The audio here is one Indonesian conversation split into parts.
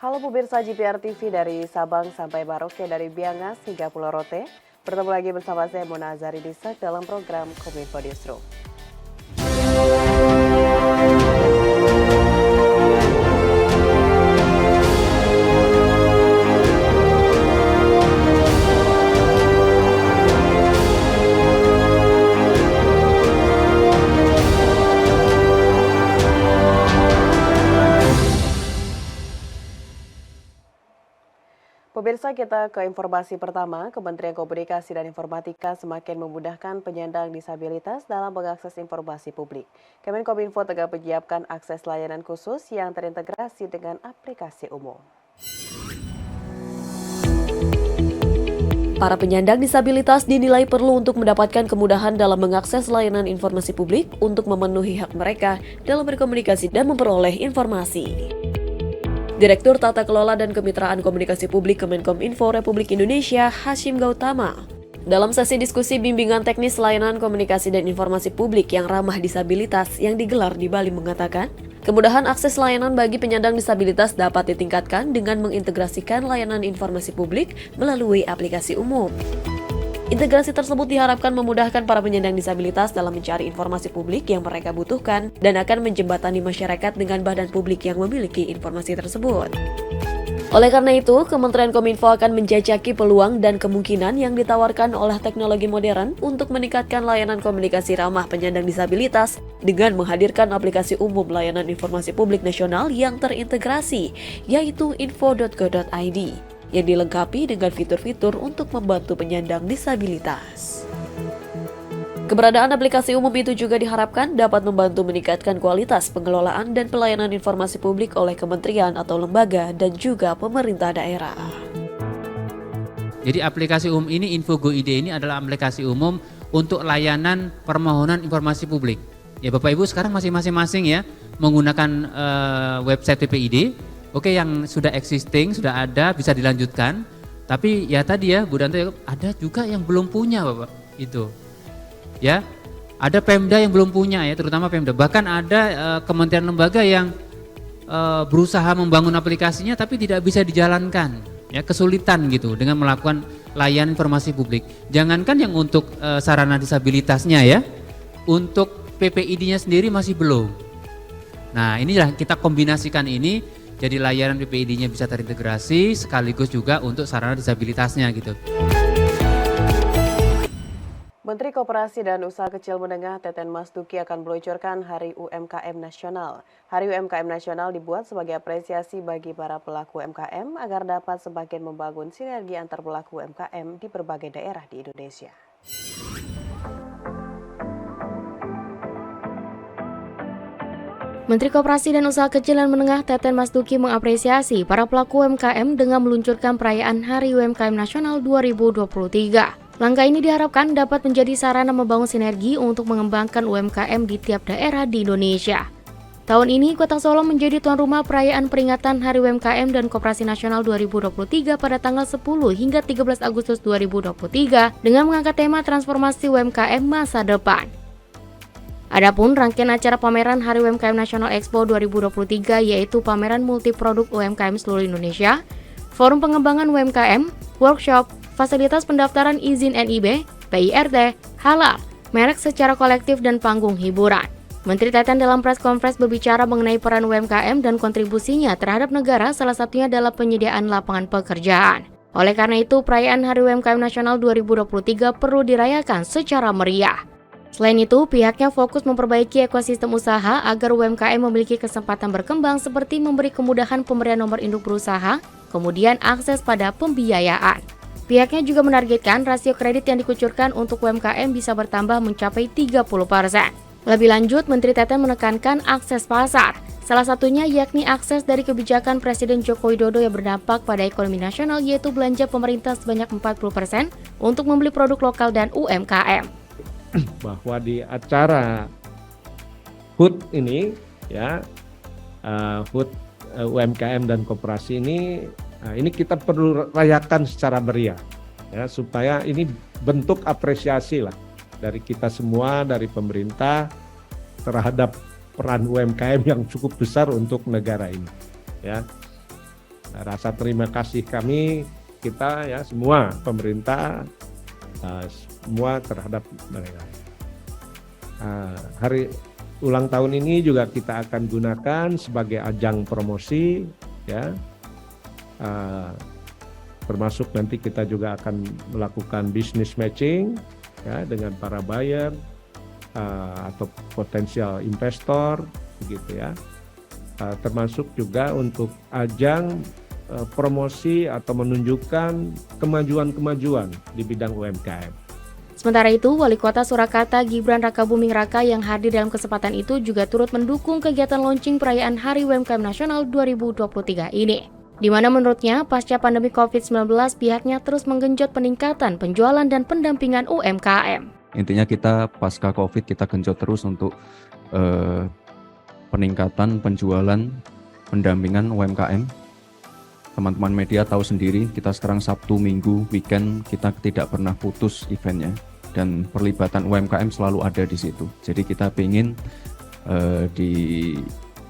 Halo pemirsa GPR TV dari Sabang sampai Merauke, dari Biangas hingga Pulau Rote. Bertemu lagi bersama saya Mona Azari Disak dalam program Kominfo Newsroom. Pemirsa, kita ke informasi pertama. Kementerian Komunikasi dan Informatika semakin memudahkan penyandang disabilitas dalam mengakses informasi publik. Kemenkominfo tengah menyiapkan akses layanan khusus yang terintegrasi dengan aplikasi umum. Para penyandang disabilitas dinilai perlu untuk mendapatkan kemudahan dalam mengakses layanan informasi publik untuk memenuhi hak mereka dalam berkomunikasi dan memperoleh informasi. Direktur Tata Kelola dan Kemitraan Komunikasi Publik Kemenkominfo Republik Indonesia, Hashim Gautama, dalam sesi diskusi bimbingan teknis layanan komunikasi dan informasi publik yang ramah disabilitas yang digelar di Bali mengatakan, kemudahan akses layanan bagi penyandang disabilitas dapat ditingkatkan dengan mengintegrasikan layanan informasi publik melalui aplikasi umum. Integrasi tersebut diharapkan memudahkan para penyandang disabilitas dalam mencari informasi publik yang mereka butuhkan dan akan menjembatani masyarakat dengan badan publik yang memiliki informasi tersebut. Oleh karena itu, Kementerian Kominfo akan menjajaki peluang dan kemungkinan yang ditawarkan oleh teknologi modern untuk meningkatkan layanan komunikasi ramah penyandang disabilitas dengan menghadirkan aplikasi umum layanan informasi publik nasional yang terintegrasi, yaitu info.go.id. Yang dilengkapi dengan fitur-fitur untuk membantu penyandang disabilitas. Keberadaan aplikasi umum itu juga diharapkan dapat membantu meningkatkan kualitas pengelolaan dan pelayanan informasi publik oleh kementerian atau lembaga dan juga pemerintah daerah. Jadi aplikasi umum ini, Info.go.id ini adalah aplikasi umum untuk layanan permohonan informasi publik. Ya Bapak Ibu sekarang masih masing-masing ya menggunakan website PPID. Oke, yang sudah existing, sudah ada, bisa dilanjutkan. Tapi ya tadi ya, Bu Danto, ada juga yang belum punya Bapak, itu. Ya, ada Pemda yang belum punya ya, terutama Pemda. Bahkan ada kementerian lembaga yang berusaha membangun aplikasinya tapi tidak bisa dijalankan. Ya, kesulitan gitu dengan melakukan layanan informasi publik. Jangankan yang untuk sarana disabilitasnya ya, untuk PPID-nya sendiri masih belum. Nah, inilah kita kombinasikan ini. Jadi layanan PPID-nya bisa terintegrasi sekaligus juga untuk sarana disabilitasnya gitu. Menteri Koperasi dan Usaha Kecil Menengah Teten Mas Duki akan meluncurkan Hari UMKM Nasional. Hari UMKM Nasional dibuat sebagai apresiasi bagi para pelaku UMKM agar dapat semakin membangun sinergi antar pelaku UMKM di berbagai daerah di Indonesia. Menteri Koperasi dan Usaha Kecil dan Menengah Teten Mas Duki mengapresiasi para pelaku UMKM dengan meluncurkan perayaan Hari UMKM Nasional 2023. Langkah ini diharapkan dapat menjadi sarana membangun sinergi untuk mengembangkan UMKM di tiap daerah di Indonesia. Tahun ini, Kota Solo menjadi tuan rumah perayaan peringatan Hari UMKM dan Koperasi Nasional 2023 pada tanggal 10 hingga 13 Agustus 2023 dengan mengangkat tema transformasi UMKM masa depan. Adapun rangkaian acara pameran Hari UMKM Nasional Expo 2023 yaitu pameran multiproduk UMKM seluruh Indonesia, forum pengembangan UMKM, workshop, fasilitas pendaftaran izin NIB, PIRT, halal, merek secara kolektif dan panggung hiburan. Menteri Teten dalam press conference berbicara mengenai peran UMKM dan kontribusinya terhadap negara, salah satunya adalah penyediaan lapangan pekerjaan. Oleh karena itu, perayaan Hari UMKM Nasional 2023 perlu dirayakan secara meriah. Selain itu, pihaknya fokus memperbaiki ekosistem usaha agar UMKM memiliki kesempatan berkembang seperti memberi kemudahan pemberian nomor induk berusaha, kemudian akses pada pembiayaan. Pihaknya juga menargetkan rasio kredit yang dikucurkan untuk UMKM bisa bertambah mencapai 30%. Lebih lanjut, Menteri Teten menekankan akses pasar, salah satunya yakni akses dari kebijakan Presiden Joko Widodo yang berdampak pada ekonomi nasional yaitu belanja pemerintah sebanyak 40% untuk membeli produk lokal dan UMKM. Bahwa di acara HUT ini ya HUT UMKM dan koperasi ini kita perlu rayakan secara meriah ya, supaya ini bentuk apresiasi lah dari kita semua, dari pemerintah terhadap peran UMKM yang cukup besar untuk negara ini ya. rasa terima kasih kita ya semua pemerintah semua terhadap mereka. Hari ulang tahun ini juga kita akan gunakan sebagai ajang promosi ya. Termasuk nanti kita juga akan melakukan business matching ya dengan para buyer atau potensial investor begitu ya. Termasuk juga untuk ajang promosi atau menunjukkan kemajuan-kemajuan di bidang UMKM. Sementara itu, Wali Kota Surakarta Gibran Rakabuming Raka yang hadir dalam kesempatan itu juga turut mendukung kegiatan launching perayaan Hari UMKM Nasional 2023 ini. Di mana menurutnya, pasca pandemi COVID-19, pihaknya terus menggenjot peningkatan penjualan dan pendampingan UMKM. Intinya kita pasca COVID kita genjot terus untuk peningkatan penjualan, pendampingan UMKM. Teman-teman media tahu sendiri, kita sekarang Sabtu, Minggu, weekend kita tidak pernah putus eventnya. Dan perlibatan UMKM selalu ada di situ. Jadi kita ingin di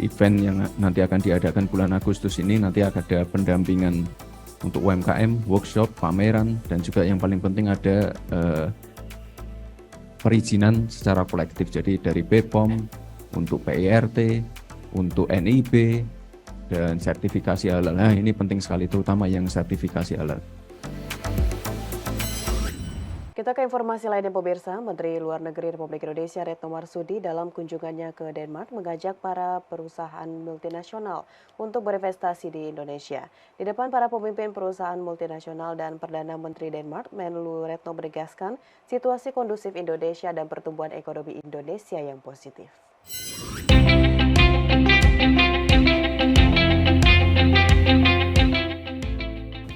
event yang nanti akan diadakan bulan Agustus ini nanti akan ada pendampingan untuk UMKM, workshop, pameran, dan juga yang paling penting ada perizinan secara kolektif. Jadi dari BPOM, untuk PIRT, untuk NIB, dan sertifikasi halal. Nah, ini penting sekali, terutama yang sertifikasi halal. Kita ke informasi lainnya pemirsa, Menteri Luar Negeri Republik Indonesia Retno Marsudi dalam kunjungannya ke Denmark mengajak para perusahaan multinasional untuk berinvestasi di Indonesia. Di depan para pemimpin perusahaan multinasional dan Perdana Menteri Denmark, Menlu Retno menegaskan situasi kondusif Indonesia dan pertumbuhan ekonomi Indonesia yang positif.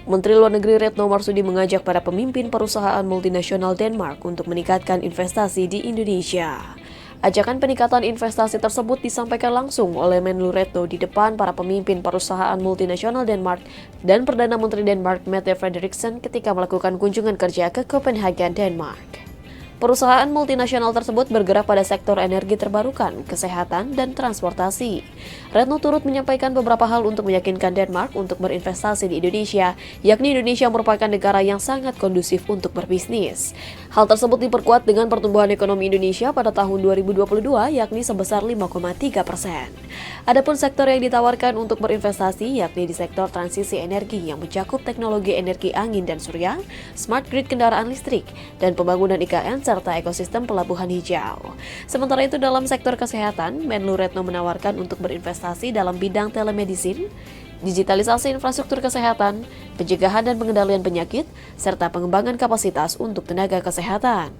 Menteri Luar Negeri Retno Marsudi mengajak para pemimpin perusahaan multinasional Denmark untuk meningkatkan investasi di Indonesia. Ajakan peningkatan investasi tersebut disampaikan langsung oleh Menlu Retno di depan para pemimpin perusahaan multinasional Denmark dan Perdana Menteri Denmark Mette Frederiksen ketika melakukan kunjungan kerja ke Copenhagen, Denmark. Perusahaan multinasional tersebut bergerak pada sektor energi terbarukan, kesehatan, dan transportasi. Retno turut menyampaikan beberapa hal untuk meyakinkan Denmark untuk berinvestasi di Indonesia, yakni Indonesia merupakan negara yang sangat kondusif untuk berbisnis. Hal tersebut diperkuat dengan pertumbuhan ekonomi Indonesia pada tahun 2022, yakni sebesar 5,3%. Adapun sektor yang ditawarkan untuk berinvestasi, yakni di sektor transisi energi yang mencakup teknologi energi angin dan surya, smart grid kendaraan listrik, dan pembangunan IKN serta ekosistem pelabuhan hijau. Sementara itu dalam sektor kesehatan, Menlu Retno menawarkan untuk berinvestasi dalam bidang telemedicine, digitalisasi infrastruktur kesehatan, pencegahan dan pengendalian penyakit, serta pengembangan kapasitas untuk tenaga kesehatan.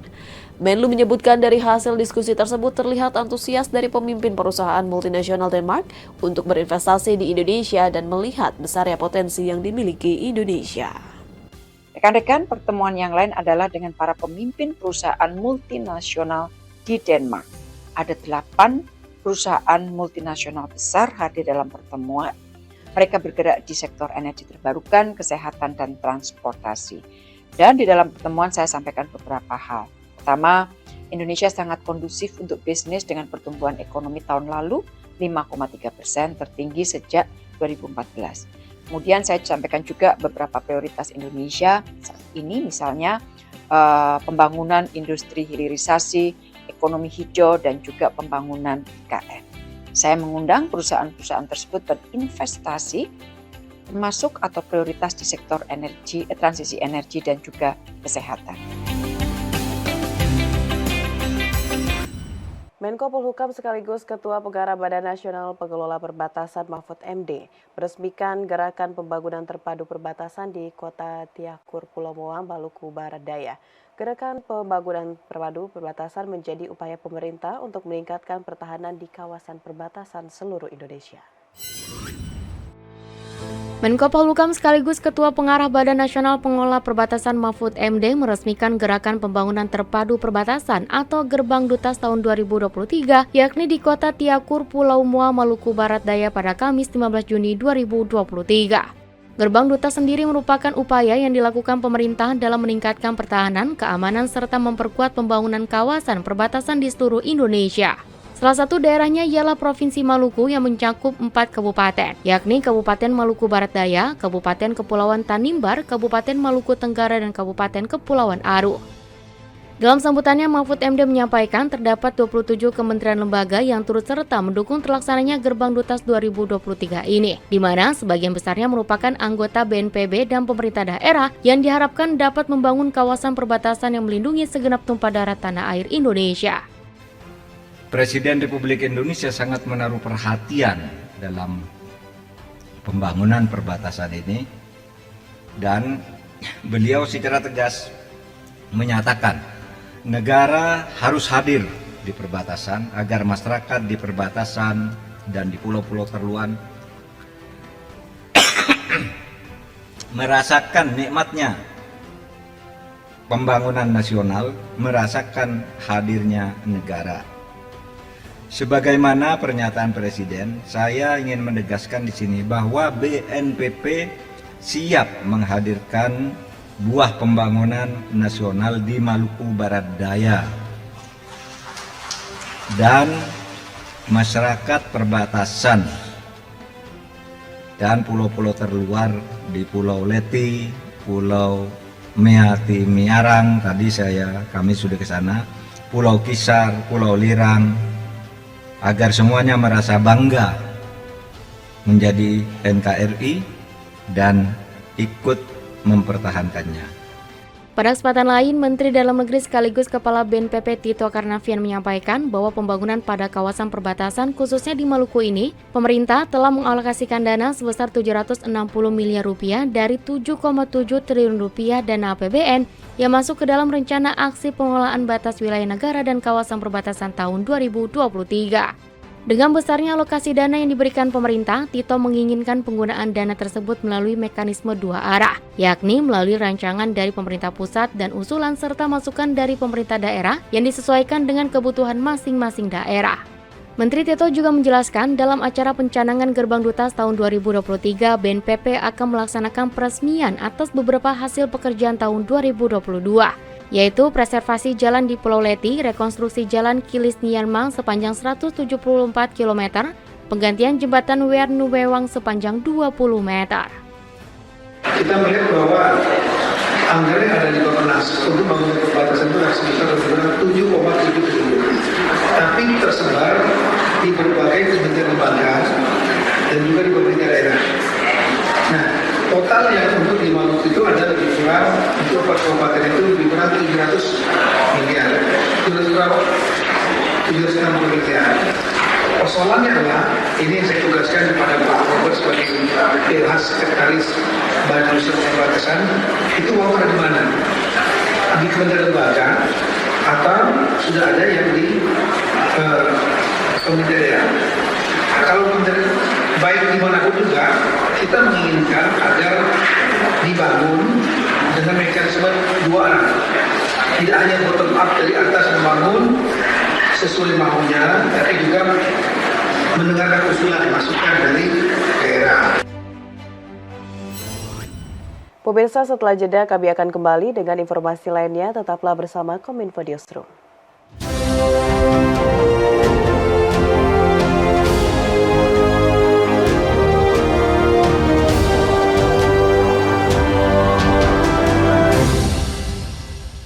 Menlu menyebutkan dari hasil diskusi tersebut terlihat antusias dari pemimpin perusahaan multinasional Denmark untuk berinvestasi di Indonesia dan melihat besarnya potensi yang dimiliki Indonesia. Rekan-rekan, pertemuan yang lain adalah dengan para pemimpin perusahaan multinasional di Denmark. Ada 8 perusahaan multinasional besar hadir dalam pertemuan. Mereka bergerak di sektor energi terbarukan, kesehatan, dan transportasi. Dan di dalam pertemuan saya sampaikan beberapa hal. Pertama, Indonesia sangat kondusif untuk bisnis dengan pertumbuhan ekonomi tahun lalu 5,3%, tertinggi sejak 2014. Kemudian saya sampaikan juga beberapa prioritas Indonesia saat ini, misalnya pembangunan industri hilirisasi, ekonomi hijau, dan juga pembangunan IKN. Saya mengundang perusahaan-perusahaan tersebut berinvestasi termasuk atau prioritas di sektor energi, transisi energi, dan juga kesehatan. Menko Polhukam sekaligus Ketua Pengarah Badan Nasional Pengelola Perbatasan Mahfud MD meresmikan gerakan pembangunan terpadu perbatasan di Kota Tiakur, Pulau Moa, Maluku Barat Daya. Gerakan pembangunan terpadu perbatasan menjadi upaya pemerintah untuk meningkatkan pertahanan di kawasan perbatasan seluruh Indonesia. Menko Polhukam sekaligus Ketua Pengarah Badan Nasional Pengelola Perbatasan Mahfud MD meresmikan Gerakan Pembangunan Terpadu Perbatasan atau Gerbang Dutas tahun 2023, yakni di Kota Tiakur, Pulau Moa, Maluku Barat Daya pada Kamis 15 Juni 2023. Gerbang Dutas sendiri merupakan upaya yang dilakukan pemerintah dalam meningkatkan pertahanan, keamanan, serta memperkuat pembangunan kawasan perbatasan di seluruh Indonesia. Salah satu daerahnya ialah Provinsi Maluku yang mencakup 4 kabupaten, yakni Kabupaten Maluku Barat Daya, Kabupaten Kepulauan Tanimbar, Kabupaten Maluku Tenggara, dan Kabupaten Kepulauan Aru. Dalam sambutannya, Mahfud MD menyampaikan terdapat 27 kementerian lembaga yang turut serta mendukung terlaksananya Gerbang Dutas 2023 ini, di mana sebagian besarnya merupakan anggota BNPB dan pemerintah daerah yang diharapkan dapat membangun kawasan perbatasan yang melindungi segenap tumpah darah tanah air Indonesia. Presiden Republik Indonesia sangat menaruh perhatian dalam pembangunan perbatasan ini, dan beliau secara tegas menyatakan negara harus hadir di perbatasan agar masyarakat di perbatasan dan di pulau-pulau terluar merasakan nikmatnya pembangunan nasional, merasakan hadirnya negara. Sebagaimana pernyataan Presiden, saya ingin menegaskan di sini bahwa BNPB siap menghadirkan buah pembangunan nasional di Maluku Barat Daya dan masyarakat perbatasan dan pulau-pulau terluar di Pulau Leti, Pulau Meati Miarang, tadi kami sudah ke sana, Pulau Kisar, Pulau Lirang, agar semuanya merasa bangga menjadi NKRI dan ikut mempertahankannya. Pada kesempatan lain, Menteri Dalam Negeri sekaligus Kepala BNPB Tito Karnavian menyampaikan bahwa pembangunan pada kawasan perbatasan khususnya di Maluku ini, pemerintah telah mengalokasikan dana sebesar 760 miliar rupiah dari 7,7 triliun rupiah dana APBN yang masuk ke dalam rencana aksi pengelolaan batas wilayah negara dan kawasan perbatasan tahun 2023. Dengan besarnya alokasi dana yang diberikan pemerintah, Tito menginginkan penggunaan dana tersebut melalui mekanisme dua arah, yakni melalui rancangan dari pemerintah pusat dan usulan serta masukan dari pemerintah daerah yang disesuaikan dengan kebutuhan masing-masing daerah. Menteri Tito juga menjelaskan dalam acara pencanangan Gerbang Dutas tahun 2023, BNPB akan melaksanakan peresmian atas beberapa hasil pekerjaan tahun 2022. Yaitu preservasi jalan di Pulau Leti, rekonstruksi jalan Kilis Nianmang sepanjang 174 km, penggantian jembatan Wear Nuwewang sepanjang 20 meter. Kita melihat bahwa anggaran yang ada di Bapenas untuk bangun perbatasan itu sekitar 7,7 triliun. Tapi tersebar di berbagai kementerian lembaga dan juga di pemerintah daerah. Nah, total yang untuk di Maluku itu ada lebih kurang, untuk 4 kabupaten itu lebih kurang 700 miliar. 760 miliar. Persoalannya adalah, ini yang saya tugaskan kepada Pak Robert sebagai PLH Sekretaris Badan Usaha Perbatasan, itu uang ada di mana? Di kementerian lembaga atau sudah ada yang di pemerintah daerah. Kalau baik dimanapun juga, kita menginginkan agar dibangun dengan mekanisme dua arah. Tidak hanya bottom up dari atas membangun sesuai maunya, tapi juga mendengarkan usulan masukan dari daerah. Pemirsa, setelah jeda kami akan kembali dengan informasi lainnya. Tetaplah bersama Kominfo Newsroom.